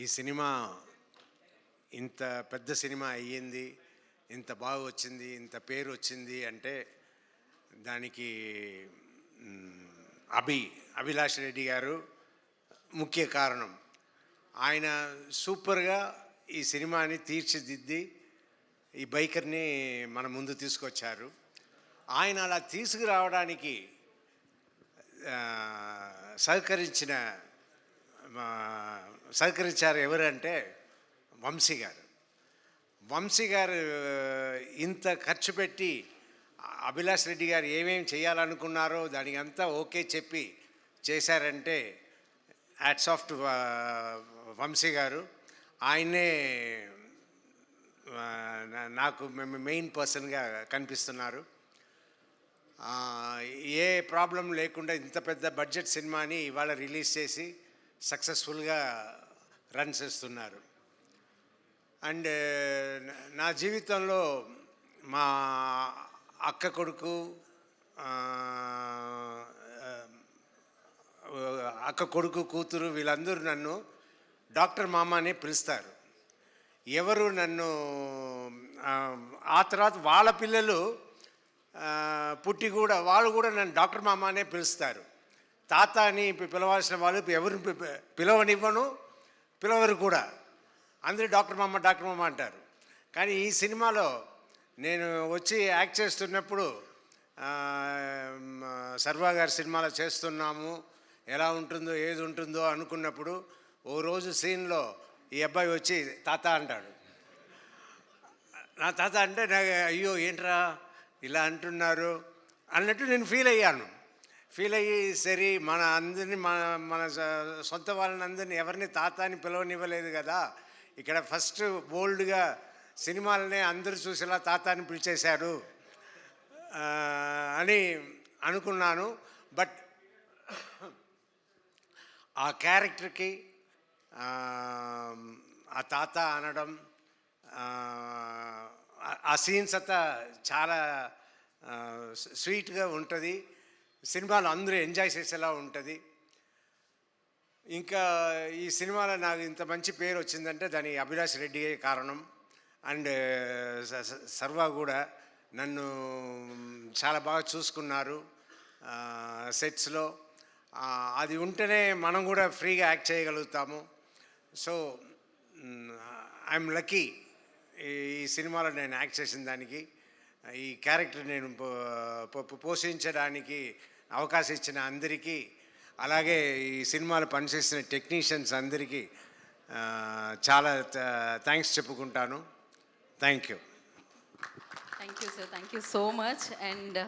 ఈ సినిమా ఇంత పెద్ద సినిమా అయ్యింది, ఇంత బాగా వచ్చింది, ఇంత పేరు వచ్చింది అంటే దానికి అభిలాష్ రెడ్డి గారు ముఖ్య కారణం. ఆయన సూపర్గా ఈ సినిమాని తీర్చిదిద్ది ఈ బైకర్ని మన ముందు తీసుకొచ్చారు. ఆయన అలా తీసుకురావడానికి సహకరించారు ఎవరంటే వంశీ గారు. వంశీ గారు ఇంత ఖర్చు పెట్టి అభిలాష్ రెడ్డి గారు ఏమేమి చేయాలనుకున్నారో దానికి అంతా ఓకే చెప్పి చేశారంటే హ్యాట్స్ ఆఫ్ టు వంశీ గారు. ఆయనే నాకు మెయిన్ పర్సన్గా కనిపిస్తున్నారు. ఏ ప్రాబ్లం లేకుండా ఇంత పెద్ద బడ్జెట్ సినిమాని ఇవాళ రిలీజ్ చేసి సక్సెస్ఫుల్గా రన్ చేస్తున్నారు. అండ్ నా జీవితంలో మా అక్క కొడుకు కూతురు వీళ్ళందరూ నన్ను డాక్టర్ మామ అని పిలుస్తారు. ఎవరు నన్ను ఆ తర్వాత వాళ్ళ పిల్లలు పుట్టి కూడా వాళ్ళు కూడా నన్ను డాక్టర్ మామ అనే పిలుస్తారు. తాత అని పిలవాల్సిన వాళ్ళు ఎవరిని పిలవనివ్వను, పిలవరు కూడా. అందరూ డాక్టర్ మామ అంటారు. కానీ ఈ సినిమాలో నేను వచ్చి యాక్ట్ చేస్తున్నప్పుడు సర్వా గారి సినిమాలో చేస్తున్నాము, ఎలా ఉంటుందో ఏది ఉంటుందో అనుకున్నప్పుడు ఓ రోజు సీన్లో ఈ అబ్బాయి వచ్చి తాత అంటాడు. నా తాత అంటే నాకు అయ్యో ఏంట్రా ఇలా అంటున్నారు అన్నట్టు నేను ఫీల్ అయ్యి సరే మన అందరినీ మన సొంత వాళ్ళని అందరినీ ఎవరిని తాత అని పిలవనివ్వలేదు కదా, ఇక్కడ ఫస్ట్ బోల్డ్గా సినిమాలనే అందరూ చూసేలా తాత అని పిలిచేశారు అని అనుకున్నాను. బట్ ఆ క్యారెక్టర్కి ఆ తాత అనడం, ఆ సీన్స్ అంతా చాలా స్వీట్గా ఉంటుంది. సినిమాలో అందరూ ఎంజాయ్ చేసేలా ఉంటుంది. ఇంకా ఈ సినిమాలో నాకు ఇంత మంచి పేరు వచ్చిందంటే దాని అభిలాష్ రెడ్డియే కారణం. అండ్ సర్వా కూడా నన్ను చాలా బాగా చూసుకున్నారు సెట్స్లో. అది ఉంటేనే మనం కూడా ఫ్రీగా యాక్ట్ చేయగలుగుతాము. సో ఐఎమ్ లక్కీ ఈ సినిమాలో నేను యాక్ట్ చేసిన దానికి, ఈ క్యారెక్టర్ నేను పోషించడానికి అవకాశం ఇచ్చిన అందరికీ, అలాగే ఈ సినిమాలో పనిచేసిన టెక్నీషియన్స్ అందరికీ చాలా థ్యాంక్స్ చెప్పుకుంటాను. Thank you. Thank you sir, thank you so much. And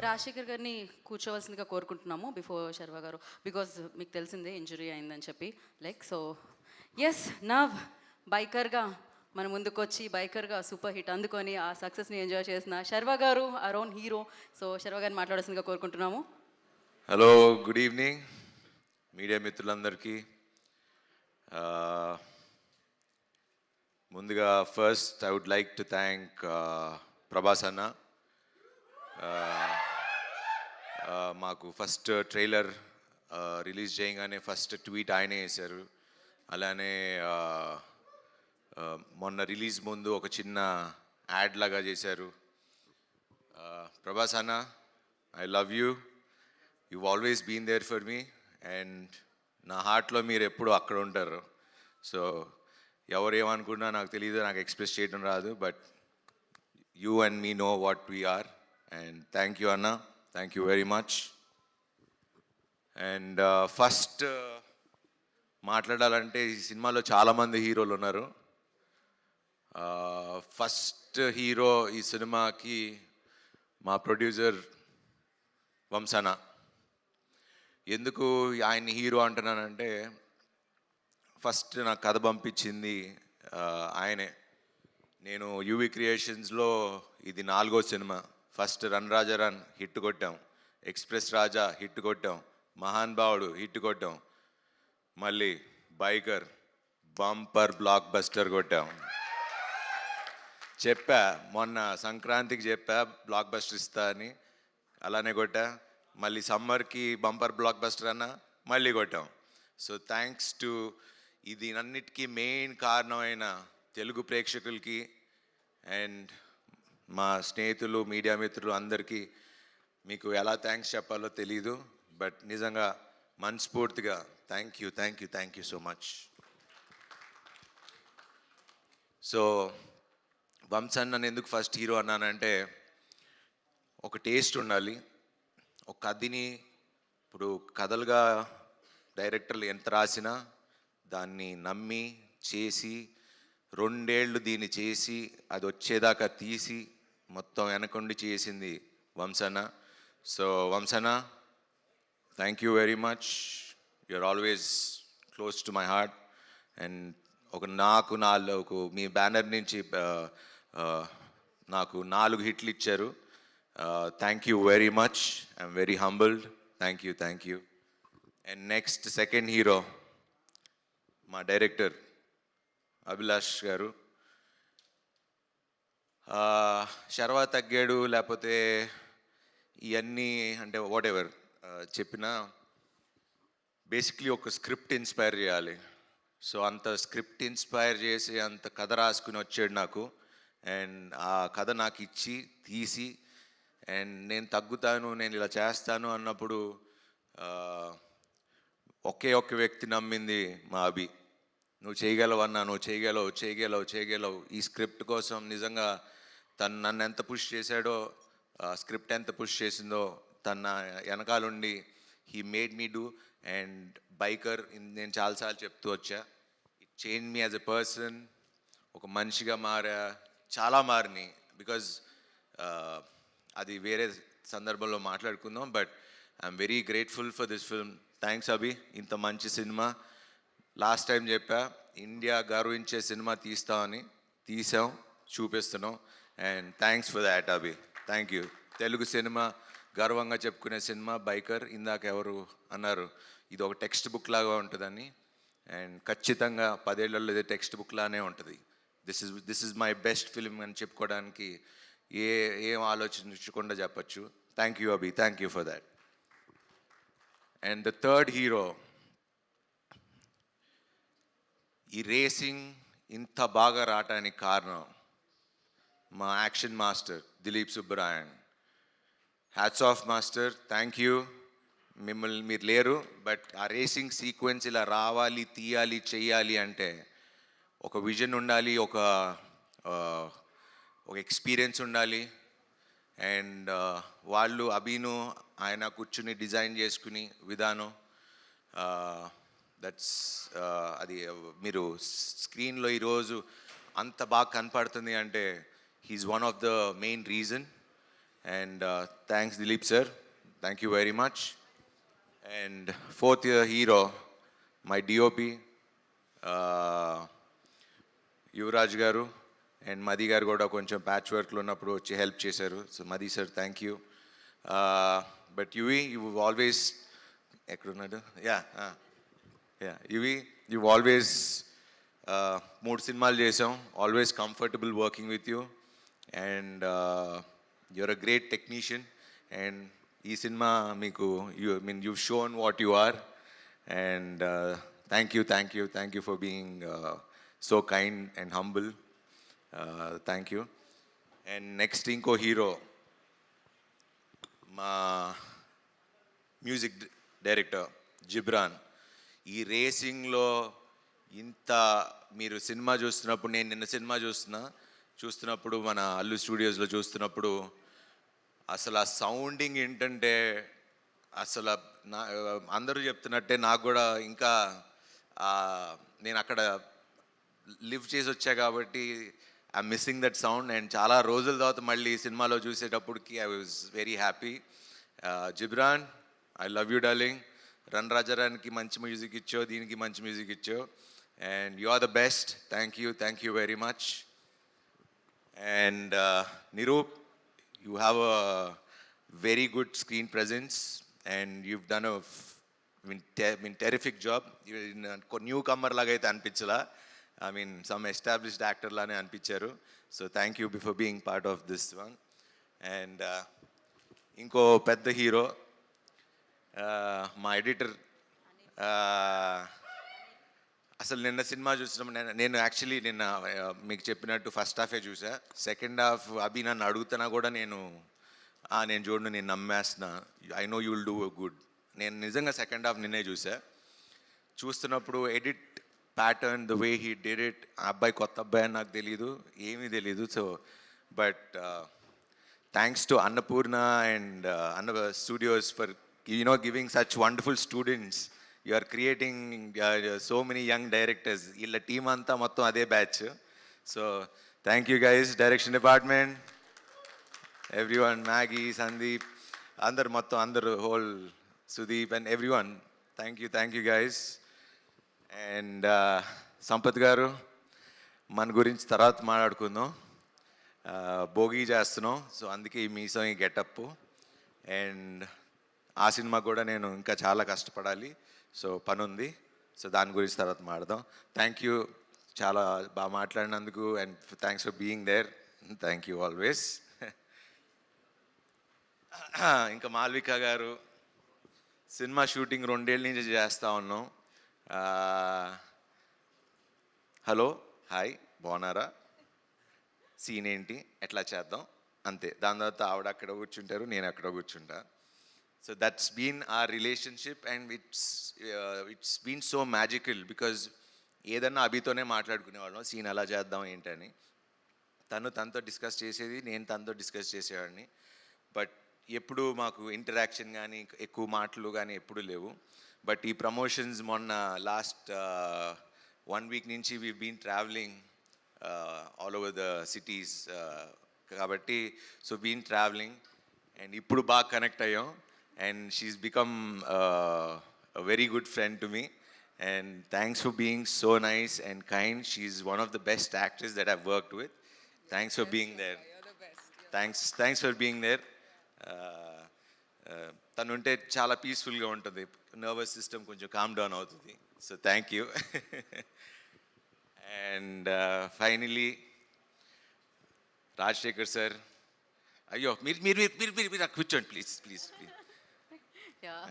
Rajasekhar గారిని కూర్చోవలసిందిగా కోరుకుంటున్నాము బిఫోర్ శర్వా గారు, బికాజ్ మీకు తెలిసిందే ఇంజురీ అయిందని చెప్పి. సో ఎస్, నవ్ బైకర్గా మన ముందుకు వచ్చి బైకర్గా సూపర్ హిట్ అందుకొని ఆ సక్సెస్ని ఎంజాయ్ చేసిన శర్వా గారు, our own hero. So Sharwa గారిని మాట్లాడాల్సిందిగా కోరుకుంటున్నాము. హలో, గుడ్ ఈవినింగ్ మీడియా మిత్రులందరికీ. ముందుగా first I would like to thank Prabhas అన్న. మాకు ఫస్ట్ ట్రైలర్ రిలీజ్ చేయగానే ఫస్ట్ ట్వీట్ ఆయనే వేశారు. అలానే మొన్న రిలీజ్ ముందు ఒక చిన్న యాడ్ లాగా చేశారు. ప్రభాస్ అన్న, I love you, you always been there for me, and నా హార్ట్లో మీరు ఎప్పుడు అక్కడ ఉంటారు. సో ఎవరు ఏమనుకున్నా నాకు తెలియదు, నాకు ఎక్స్ప్రెస్ చేయడం రాదు, but you and me know what we are. And thank you అన్న, thank you very much. And first మాట్లాడాలంటే ఈ సినిమాలో చాలామంది హీరోలు ఉన్నారు. ఫస్ట్ హీరో ఈ సినిమాకి మా ప్రొడ్యూసర్ వంశన. ఎందుకు ఆయన్ని హీరో అంటున్నానంటే, ఫస్ట్ నాకు కథ పంపించింది ఆయనే. నేను యూవీ క్రియేషన్స్లో ఇది 4వ సినిమా. ఫస్ట్ రన్ రాజా రన్ హిట్ కొట్టాం, ఎక్స్ప్రెస్ రాజా హిట్ కొట్టాం, మహాన్ భావుడు హిట్ కొట్టాం, మళ్ళీ బైకర్ బంపర్ బ్లాక్ బస్టర్ కొట్టాం. చెప్పా మొన్న సంక్రాంతికి చెప్పా బ్లాక్ బస్టర్ ఇస్తా అని, అలానే కొట్టా. మళ్ళీ సమ్మర్కి బంపర్ బ్లాక్ బస్టర్ అన్న మళ్ళీ కొట్టాం. సో థ్యాంక్స్ టు ఇది అన్నిటికీ మెయిన్ కారణమైన తెలుగు ప్రేక్షకులకి అండ్ మా స్నేహితులు మీడియా మిత్రులు అందరికీ మీకు ఎలా థ్యాంక్స్ చెప్పాలో తెలీదు, బట్ నిజంగా మనస్ఫూర్తిగా thank you so much. So వంశన్ నన్ను ఎందుకు ఫస్ట్ హీరో అన్నానంటే, ఒక టేస్ట్ ఉండాలి. ఒక కథని ఇప్పుడు కథలుగా డైరెక్టర్లు ఎంత రాసినా దాన్ని నమ్మి చేసి 2 ఏళ్ళు దీన్ని చేసి అది వచ్చేదాకా తీసి మొత్తం వెనకుండి చేసింది వంశన్న. సో వంశన్న, thank you very much. You are always close to my heart. And నాకు మీ బ్యానర్ నుంచి నాకు 4 హిట్లు ఇచ్చారు. Thank you very much. I'm very humbled. Thank you. And next second hero మా డైరెక్టర్ అభిలాష్ గారు. శర్వా తగ్గాడు లేకపోతే ఇవన్నీ అంటే వాట్ ఎవర్ చెప్పినా బేసిక్లీ ఒక స్క్రిప్ట్ ఇన్స్పైర్ చేయాలి. సో అంత స్క్రిప్ట్ ఇన్స్పైర్ చేసి అంత కథ రాసుకుని వచ్చాడు నాకు. అండ్ ఆ కథ నాకు ఇచ్చి తీసి అండ్ నేను తగ్గుతాను, నేను ఇలా చేస్తాను అన్నప్పుడు ఒకే ఒక్క వ్యక్తి నమ్మింది మా అభి. నువ్వు చేయగలవన్నా, నువ్వు చేయగలవు. ఈ స్క్రిప్ట్ కోసం నిజంగా తను నన్ను ఎంత పుష్ చేశాడో, స్క్రిప్ట్ ఎంత పుష్ చేసిందో తన వెనకాలండి he made me do. And Biker నేను చాలాసార్లు చెప్తూ వచ్చా, it change me as a person. ఒక మనిషిగా చాలా మారిని. బికాజ్ అది వేరే సందర్భంలో మాట్లాడుకుందాం. But I'm very grateful for this film. Thanks Abhi, ఇంత మంచి సినిమా. లాస్ట్ టైం చెప్పా ఇండియా గర్వించే సినిమా తీస్తామని, తీసాం, చూపిస్తున్నాం. And thanks for that Abhi. Thank you. Telugu సినిమా గర్వంగా చెప్పుకునే సినిమా బైకర్. ఇందాక ఎవరు అన్నారు ఇది ఒక టెక్స్ట్ బుక్ లాగా ఉంటుందని. అండ్ ఖచ్చితంగా 10 ఏళ్లలో ఇది టెక్స్ట్ బుక్ లానే ఉంటుంది. This is my best film అని చెప్పుకోవడానికి ఏం ఆలోచించకుండా చెప్పచ్చు. Thank you Abhi, thank you for that. And the third hero, ఈ రేసింగ్ ఇంత బాగా రావటానికి కారణం మా action master Dilip Subbarayan. Hats off master, thank you. మీరు లేరు, బట్ ఆ రేసింగ్ సీక్వెన్స్ ఇలా రావాలి, తీయాలి, చెయ్యాలి అంటే ఒక విజన్ ఉండాలి, ఒక ఎక్స్పీరియన్స్ ఉండాలి. అండ్ వాళ్ళు అభిను ఆయన కూర్చుని డిజైన్ చేసుకుని విధానం దట్స్ అది మీరు స్క్రీన్లో ఈరోజు అంత బాగా కనపడుతుంది అంటే he's one of the main reason. And thanks Dilip sir, thank you very much. And fourth hero my DOP Yuvaraj గారు అండ్ మది గారు కూడా కొంచెం ప్యాచ్ వర్క్లో ఉన్నప్పుడు వచ్చి హెల్ప్ చేశారు. So Madhi sir thank you. But you always ఎక్కడున్నాడు యూ ఆల్వేస్ 3 సినిమాలు చేసాం, always comfortable working with you. And you're a great technician. And ఈ సినిమా మీకు you shown what you are. And thank you for being so kind and humble. Thank you. And next ఇంకో hero మా music director Jibran. ఈ రేసింగ్లో ఇంత మీరు cinema చూస్తున్నప్పుడు, నేను నిన్న సినిమా చూస్తున్నప్పుడు మన అల్లు స్టూడియోస్లో చూస్తున్నప్పుడు అసలు ఆ సౌండింగ్ ఏంటంటే అసలు అందరూ చెప్తున్నట్టే నాకు కూడా ఇంకా నేను అక్కడ లివ్ చేసి వచ్చా కాబట్టి I'm missing that sound. And చాలా రోజుల తర్వాత మళ్ళీ సినిమాలో చూసేటప్పటికి I was very happy. Ghibran, I love you darling. Run రాజారానికి మంచి మ్యూజిక్ ఇచ్చావు, దీనికి మంచి మ్యూజిక్ ఇచ్చావు. And you are the best. Thank you very much. And Niroop, you have a very good screen presence, and you've done a terrific job. Newcomer లాగా అయితే అనిపించలా, I mean some established actor లానే అనిపించారు. So thank you before being part of this one. And ఇంకో పెద్ద hero మా editor. అసలు నిన్న సినిమా చూసినప్పుడు నేను యాక్చువల్లీ నిన్న మీకు చెప్పినట్టు ఫస్ట్ హాఫే చూసా. సెకండ్ హాఫ్ అభి నన్ను అడుగుతున్నా కూడా నేను చూడను, నేను నమ్మేస్తున్నా, I know you will do good. నేను నిజంగా సెకండ్ హాఫ్ నిన్నే చూసా. చూస్తున్నప్పుడు edit pattern, the way he did it, ఆ అబ్బాయి కొత్త అబ్బాయి అని నాకు తెలీదు, ఏమీ తెలీదు. So but thanks to Annapurna and Anna studios for giving such wonderful students. You are creating so many young directors. Illa team anta mottham ade batch. So thank you guys, direction department, everyone, Maggie, Sandeep, andaru whole Sudeep and everyone. Thank you guys. And Sampath garu, మన గురించి తర్వాత మాట్లాడుకుందాం. భోగి చేస్తున్నాం, so అందుకే ఈ మీసం ఈ getup. And ఆ సినిమా కూడా నేను ఇంకా చాలా కష్టపడాలి, సో పని ఉంది. సో దాని గురించి తర్వాత మాట్లాడదాం. థ్యాంక్ యూ, చాలా బాగా మాట్లాడినందుకు, and thanks for being there. Thank you always. ఇంకా మాల్విక గారు, సినిమా షూటింగ్ 2 ఏళ్ళ నుంచి చేస్తూ ఉన్నాం. హలో, హాయ్, బాగున్నారా, సీన్ ఏంటి, ఎట్లా చేద్దాం, అంతే. దాని తర్వాత ఆవిడ అక్కడ కూర్చుంటారు, నేను అక్కడ కూర్చుంటా. So that's been our relationship, and it's been so magical because ఏదన్నా అభితోనే మాట్లాడుకునేవాళ్ళం, సీన్ ఎలా చేద్దాం ఏంటని. తనతో డిస్కస్ చేసేది, నేను తనతో డిస్కస్ చేసేవాడిని. బట్ ఎప్పుడు మాకు ఇంటరాక్షన్ కానీ ఎక్కువ మాటలు కానీ ఎప్పుడు లేవు. బట్ ఈ ప్రమోషన్స్ మొన్న లాస్ట్ 1 వీక్ నుంచి we been travelling all over the cities కాబట్టి, సో బీన్ ట్రావెలింగ్ అండ్ ఇప్పుడు బాగా కనెక్ట్ అయ్యాం. And she's become a very good friend to me, and thanks for being so nice and kind. She's one of the best actors that I've worked with. Thanks for being there. You're the best. Thanks for being there. తను ఉంటే చాలా పీస్ఫుల్గా ఉంటుంది, nervous system కొంచెం calm down అవుతుంది. So thank you. And finally Rajasekhar sir, అయ్యో మీరు కూర్చోండి ప్లీజ్. Yeah.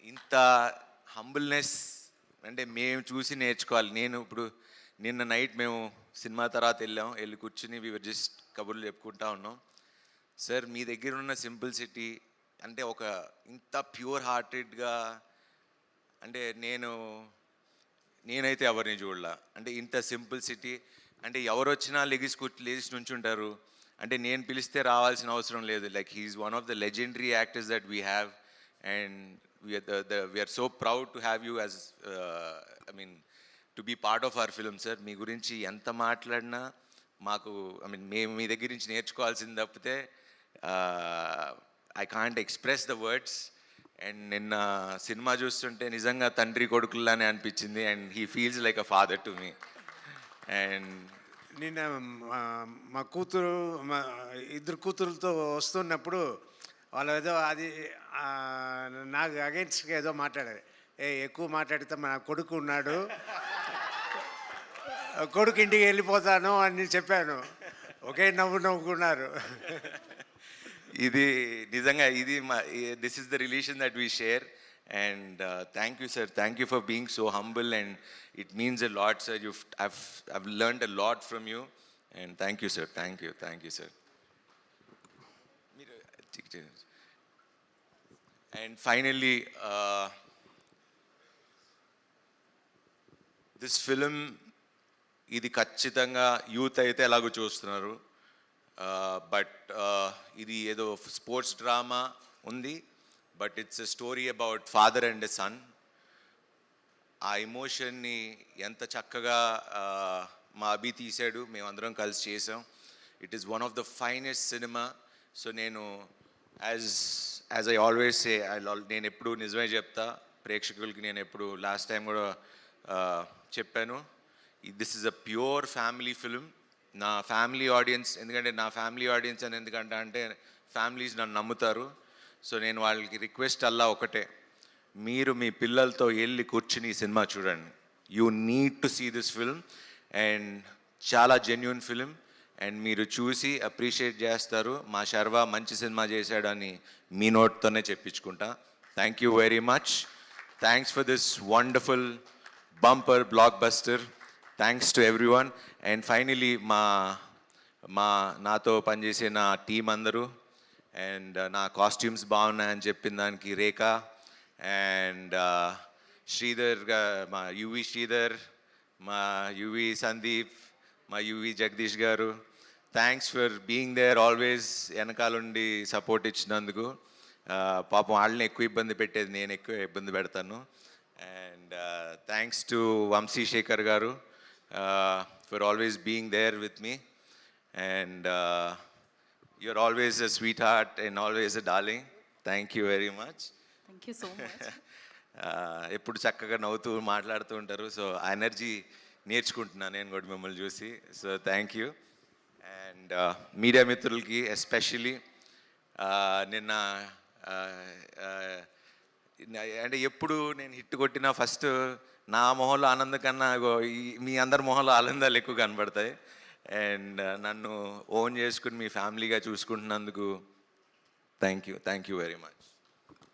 ఇంత హంబుల్నెస్ అంటే మేము చూసి నేర్చుకోవాలి. నేను ఇప్పుడు నిన్న నైట్ మేము సినిమా తర్వాత వెళ్ళి కూర్చుని వీఆర్ జస్ట్ కబుర్లు చెప్పుకుంటా ఉన్నాం. సార్, మీ దగ్గర ఉన్న సింప్లిసిటీ అంటే ఒక ఇంత ప్యూర్ హార్టెడ్గా, అంటే నేనైతే ఎవరిని చూడలా. అంటే ఇంత సింప్లిసిటీ, అంటే ఎవరు వచ్చినా లేచి నుంచుంటారు. అంటే నేను పిలిస్తే రావాల్సిన అవసరం లేదు. Like he's one of the legendary actors that we have, and we're so proud to have you as I mean to be part of our film. Sir, మీ గురించి ఎంత మాట్లాడినా మాకు, ఐ మీన్ మేము మీ దగ్గర నుంచి నేర్చుకోవాల్సింది తప్పితే I can't express the words. And నిన్న సినిమా చూస్తుంటే నిజంగా తండ్రి కొడుకుల్లానే అనిపించింది, and he feels like a father to me. And నిన్న మా కూతురు, మా ఇద్దరు కూతురులతో వస్తున్నప్పుడు వాళ్ళు ఏదో అది నాకు అగెన్స్ట్గా ఏదో మాట్లాడారు. ఎక్కువ మాట్లాడితే మా కొడుకు ఉన్నాడు, కొడుకు ఇంటికి వెళ్ళిపోతాను అని చెప్పాను. ఒకే నవ్వుకున్నారు. ఇది నిజంగా this is the relation that we share. And thank you sir, thank you for being so humble, and it means a lot sir. I've learned a lot from you, and thank you sir, thank you sir. And finally, this film, ఇది ఖచ్చితంగా youth అయితే ఎలాగో చూస్తున్నారు, but ఇది ఏదో sports drama ఉంది, but it's a story about father and a son. ఆ ఎమోషన్ని ఎంత చక్కగా మా అభి తీశాడు, మేమందరం కలిసి చేసాం. It is one of the finest cinema. So నేను యాజ్ ఐ ఆల్వేస్ సే, నేను ఎప్పుడు నిజమే చెప్తా, ప్రేక్షకులకి నేను ఎప్పుడు లాస్ట్ టైం కూడా చెప్పాను, this is a pure family film. నా ఫ్యామిలీ ఆడియన్స్, ఎందుకంటే నా ఫ్యామిలీ ఆడియన్స్ అని ఎందుకంటే అంటే ఫ్యామిలీస్ నన్ను నమ్ముతారు. సో నేను వాళ్ళకి రిక్వెస్ట్ అల్లా ఒకటే, మీరు మీ పిల్లలతో వెళ్ళి కూర్చుని ఈ సినిమా చూడండి. You need to see this film. And చాలా జెన్యున్ ఫిలిం. అండ్ మీరు చూసి అప్రిషియేట్ చేస్తారు. మా శర్వా మంచి సినిమా చేశాడని మీ నోట్తోనే చెప్పించుకుంటా. Thank you very much. Thanks for this wonderful bumper blockbuster. Thanks to everyone. And finally నాతో పనిచేసే నా టీం అందరూ, అండ్ నా కాస్ట్యూమ్స్ బాగున్నాయని చెప్పిన దానికి రేఖ, అండ్ శ్రీధర్, మా యువి శ్రీధర్, మా యువి సందీప్, మా యువి జగదీష్ గారు, thanks for being there always. వెనకాలండి సపోర్ట్ ఇచ్చినందుకు. పాపం వాళ్ళని ఎక్కువ ఇబ్బంది పెట్టేది నేను, ఎక్కువ ఇబ్బంది పెడతాను. And thanks to Vamsi Shekar గారు for always being there with me. And you're always a sweetheart and always a darling. Thank you very much. Thank you so much. ఎప్పుడు చక్కగా నవ్వుతూ మాట్లాడుతూ ఉంటారు. సో ఆ ఎనర్జీ నేర్చుకుంటున్నాను నేను కూడా మిమ్మల్ని చూసి. So thank you. And media మిత్రులకి ఎస్పెషలీ నిన్న అంటే ఎప్పుడు నేను హిట్ కొట్టినా ఫస్ట్ నా మొహంలో ఆనందం కన్నా మీ అందరి మొహంలో ఆనందాలు ఎక్కువ కనబడతాయి. అండ్ నన్ను ఓన్ చేసుకుని మీ ఫ్యామిలీగా చూసుకుంటున్నందుకు thank you very much.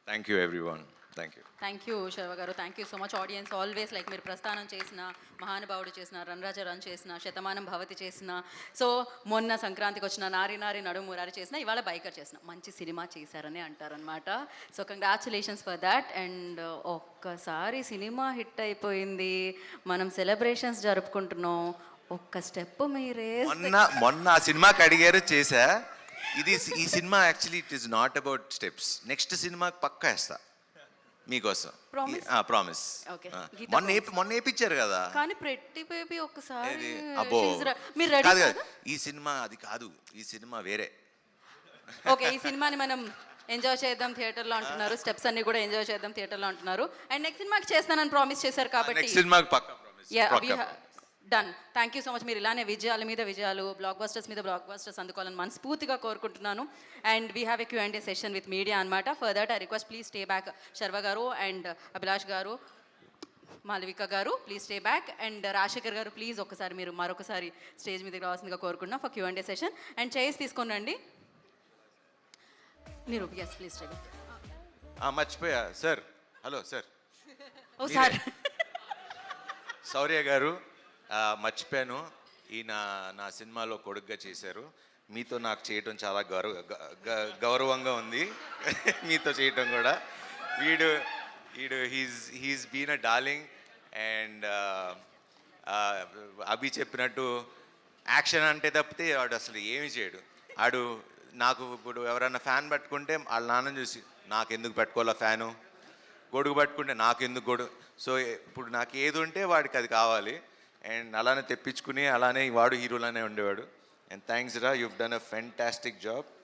Thank you everyone. Thank you. Thank you Sharwa గారు. Thank you so much. Audience always like మీరు ప్రస్థానం చేసిన, మహానుభావుడు చేసిన, రన్రాజ రన్ చేసిన, శతమానం భవతి చేసిన, సో మొన్న సంక్రాంతికి వచ్చిన నారి నారి నడుము మురారి చేసిన, ఇవాళ బైకర్ చేసిన, మంచి సినిమా చేశారని అంటారనమాట. So congratulations for that. And ఒక్కసారి సినిమా హిట్ అయిపోయింది, మనం సెలబ్రేషన్స్ జరుపుకుంటున్నాం. ఒక్క స్టెప్ మీరే మొన్న ఆ సినిమాకి అడిగారు, చేశా. ఈ cinema actually it is not about steps. Next సినిమాకి పక్కా వేస్తా మీకోసం. ప్రామిస్. Okay. మొన్న వేయించారు కదా. కానీ ప్రెట్టి బేబీ ఒక్కసారి అబ్బో మీరు కాదు రెడీ? కాదు, ఈ సినిమా అది కాదు, ఈ సినిమా వేరే. ఓకే, ఈ సినిమాని మనం ఎంజాయ్ చేద్దాం థియేటర్లో అంటున్నారు. స్టెప్స్ అన్ని కూడా ఎంజాయ్ చేద్దాం థియేటర్లో అంటున్నారు. అండ్ నెక్స్ట్ సినిమాకి చేస్తానని ప్రామిస్ చేశారు కాబట్టి నెక్స్ట్ సినిమాకి పక్కా promise. Done. Thank you so much. మీరు ఇలానే విజయాల మీద విజయాలు, బ్లాక్ బస్టర్స్ మీద బ్లాక్ బస్టర్స్ అందుకోవాలని మనస్ఫూర్తిగా కోరుకుంటున్నాను. And we have a Q&A session with media అనమాట. For that I request please stay back. Sharwa గారు అండ్ అభిలాష్ గారు, మాలవిక గారు please stay back. And Rajasekhar గారు ప్లీజ్ ఒక్కసారి మీరు మరొకసారి స్టేజ్ మీదకి రావాల్సిందిగా కోరుకుంటున్నాం for Q&A session. And chairs తీసుకొని రండి మీరు. Yes please stay back. మర్చిపోయా sir. Hello sir. Oh sir. Shaurya గారు, మర్చిపోయాను, ఈయన నా సినిమాలో కొడుగ్గా చేశారు. మీతో నాకు చేయటం చాలా గౌరవంగా ఉంది. మీతో చేయటం కూడా. వీడు he's been a darling. And Abhi చెప్పినట్టు యాక్షన్ అంటే తప్పితే వాడు అసలు ఏమి చేయడు. ఆడు నాకు ఇప్పుడు ఎవరైనా ఫ్యాన్ పట్టుకుంటే వాళ్ళ నాన్న చూసి నాకెందుకు పెట్టుకోవాలా ఫ్యాను, గొడుగు పట్టుకుంటే నాకెందుకు గొడుగు. సో ఇప్పుడు నాకు ఏది ఉంటే వాడికి అది కావాలి. అండ్ అలానే తెప్పించుకుని అలానే వాడు హీరోలానే ఉండేవాడు. అండ్ థ్యాంక్స్ రా, you've done a fantastic job.